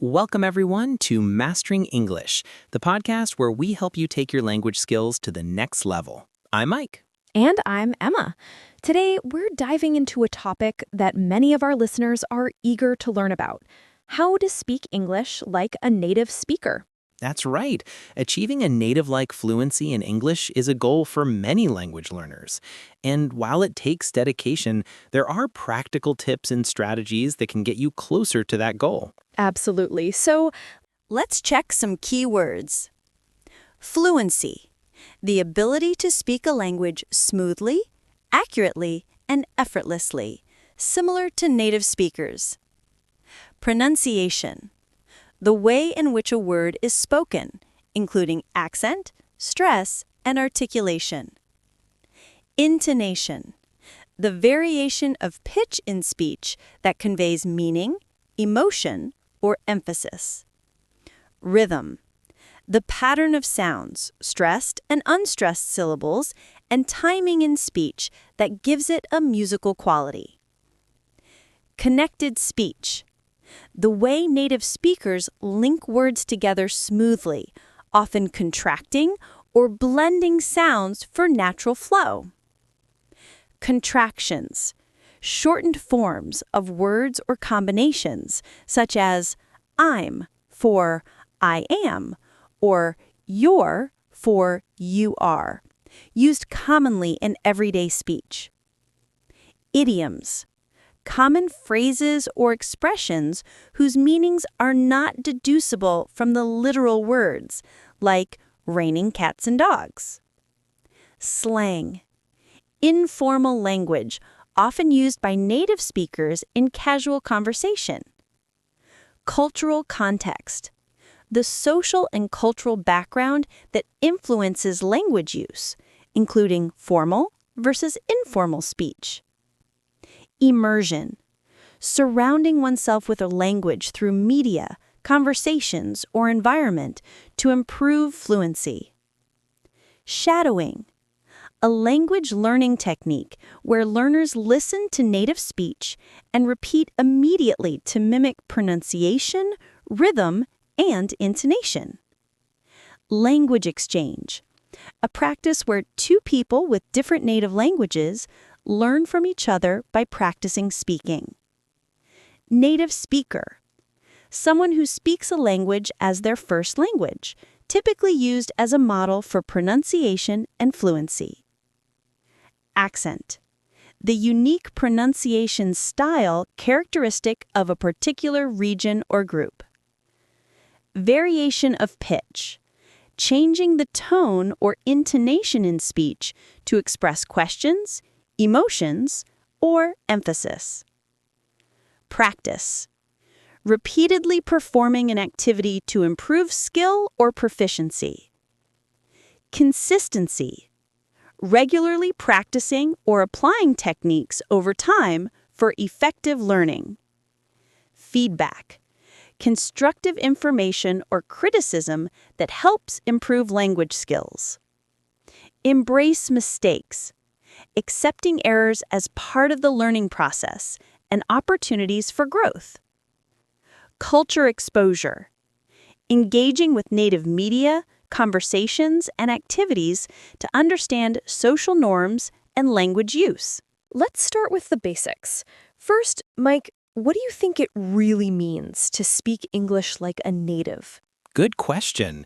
Welcome, everyone, to Mastering English, the podcast where we help you take your language skills to the next level. I'm Mike. And I'm Emma. Today, we're diving into a topic that many of our listeners are eager to learn about: how to speak English like a native speaker. That's right. Achieving a native-like fluency in English is a goal for many language learners. And while it takes dedication, there are practical tips and strategies that can get you closer to that goal. Absolutely. So, Let's check some key words. Fluency, the ability to speak a language smoothly, accurately, and effortlessly, similar to native speakers. Pronunciation, the way in which a word is spoken, including accent, stress, and articulation. Intonation, the variation of pitch in speech that conveys meaning, emotion, or emphasis. Rhythm, the pattern of sounds, stressed and unstressed syllables, and timing in speech that gives it a musical quality. Connected speech, the way native speakers link words together smoothly, often contracting or blending sounds for natural flow. Contractions, shortened forms of words or combinations, such as I'm for I am, or you're for you are, used commonly in everyday speech. Idioms, common phrases or expressions whose meanings are not deducible from the literal words, like raining cats and dogs. Slang, informal language often used by native speakers in casual conversation. Cultural context, the social and cultural background that influences language use, including formal versus informal speech. Immersion, surrounding oneself with a language through media, conversations, or environment to improve fluency. Shadowing, a language learning technique where learners listen to native speech and repeat immediately to mimic pronunciation, rhythm, and intonation. Language exchange, a practice where two people with different native languages learn from each other by practicing speaking. Native speaker, someone who speaks a language as their first language, typically used as a model for pronunciation and fluency. Accent, the unique pronunciation style characteristic of a particular region or group. Variation of pitch, changing the tone or intonation in speech to express questions, emotions, or emphasis. Practice, repeatedly performing an activity to improve skill or proficiency. Consistency, regularly practicing or applying techniques over time for effective learning. Feedback, constructive information or criticism that helps improve language skills. Embrace mistakes, accepting errors as part of the learning process and opportunities for growth. Culture exposure, engaging with native media, conversations, and activities to understand social norms and language use. let's start with the basics. First, Mike, what do you think it really means to speak English like a native? Good question.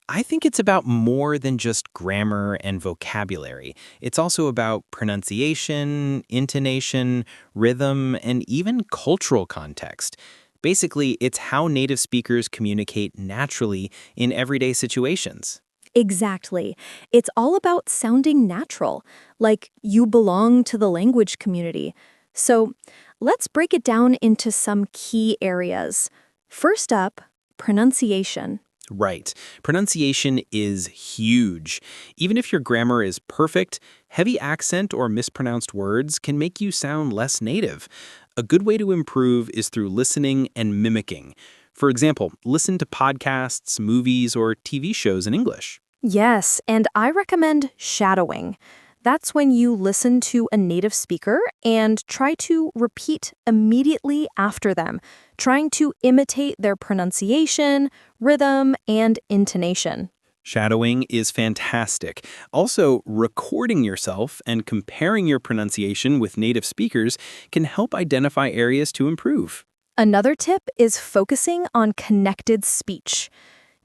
I think it's about more than just grammar and vocabulary. It's also about pronunciation, intonation, rhythm, and even cultural context. Basically, it's how native speakers communicate naturally in everyday situations. Exactly. It's all about sounding natural, like you belong to the language community. So let's break it down into some key areas. First up, pronunciation. Right. Pronunciation is huge. Even if your grammar is perfect, heavy accent or mispronounced words can make you sound less native. A good way to improve is through listening and mimicking. For example, listen to podcasts, movies, or TV shows in English. Yes, and I recommend shadowing. That's when you listen to a native speaker and try to repeat immediately after them, trying to imitate their pronunciation, rhythm, and intonation. Shadowing is fantastic. Also, recording yourself and comparing your pronunciation with native speakers can help identify areas to improve. Another tip is focusing on connected speech.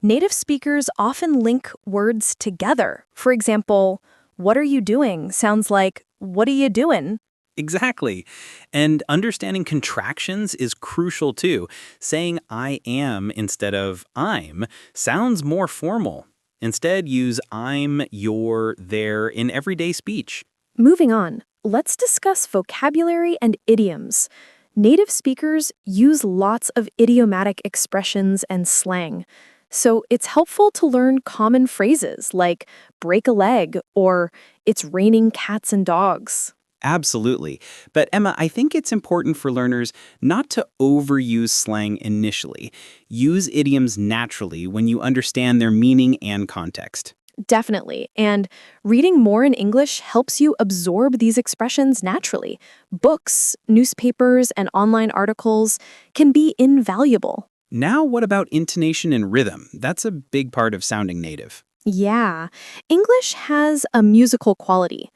Native speakers often link words together. For example, what are you doing sounds like, what are you doing? Exactly. And understanding contractions is crucial too. Saying I am instead of I'm sounds more formal. Instead, use I'm, your, their in everyday speech. Moving on, let's discuss vocabulary and idioms. Native speakers use lots of idiomatic expressions and slang. So it's helpful to learn common phrases like break a leg or it's raining cats and dogs. Absolutely. But Emma, I think it's important for learners not to overuse slang initially. Use idioms naturally when you understand their meaning and context. Definitely. And reading more in English helps you absorb these expressions naturally. Books, newspapers, and online articles can be invaluable. Now, what about intonation and rhythm? That's a big part of sounding native. Yeah, English has a musical quality.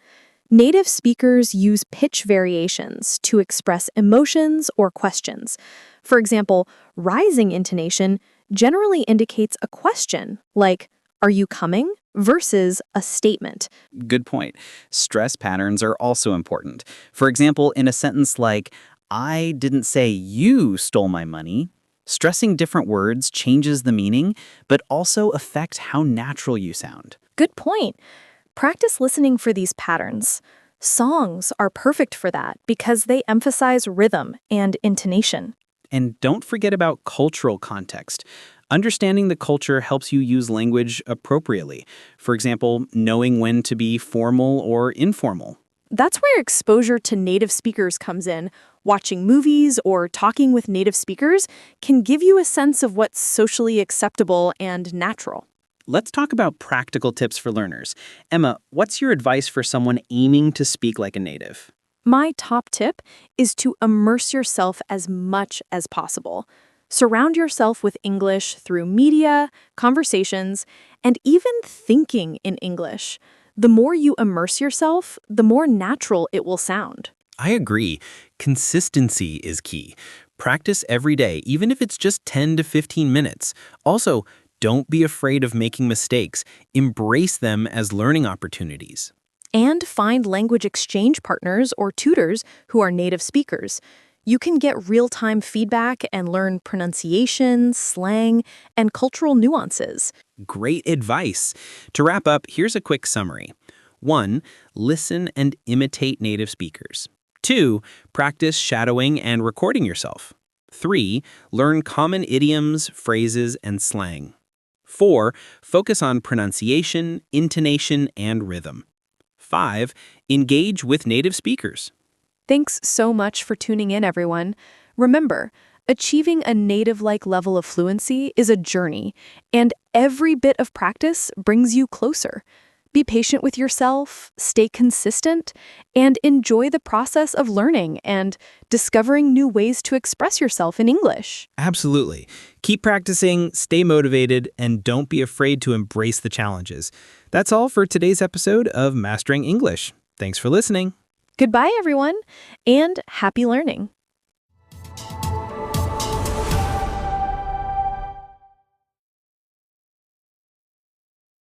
Native speakers use pitch variations to express emotions or questions. For example, rising intonation generally indicates a question, like, are you coming? Versus a statement. Good point. Stress patterns are also important. For example, in a sentence like, I didn't say you stole my money, stressing different words changes the meaning, but also affects how natural you sound. Good point. Practice listening for these patterns. Songs are perfect for that because they emphasize rhythm and intonation. And don't forget about cultural context. Understanding the culture helps you use language appropriately. For example, knowing when to be formal or informal. That's where exposure to native speakers comes in. Watching movies or talking with native speakers can give you a sense of what's socially acceptable and natural. Let's talk about practical tips for learners. Emma, what's your advice for someone aiming to speak like a native? My top tip is to immerse yourself as much as possible. Surround yourself with English through media, conversations, and even thinking in English. The more you immerse yourself, the more natural it will sound. I agree. Consistency is key. Practice every day, even if it's just 10 to 15 minutes. Also, don't be afraid of making mistakes. Embrace them as learning opportunities. And find language exchange partners or tutors who are native speakers. You can get real-time feedback and learn pronunciation, slang, and cultural nuances. Great advice. To wrap up, here's a quick summary. 1. Listen and imitate native speakers. 2. Practice shadowing and recording yourself. 3. Learn common idioms, phrases, and slang. 4. Focus on pronunciation, intonation, and rhythm. 5. Engage with native speakers. Thanks so much for tuning in, everyone. Remember, achieving a native-like level of fluency is a journey, and every bit of practice brings you closer. Be patient with yourself, stay consistent, and enjoy the process of learning and discovering new ways to express yourself in English. Absolutely. Keep practicing, stay motivated, and don't be afraid to embrace the challenges. That's all for today's episode of Mastering English. Thanks for listening. Goodbye, everyone, and happy learning.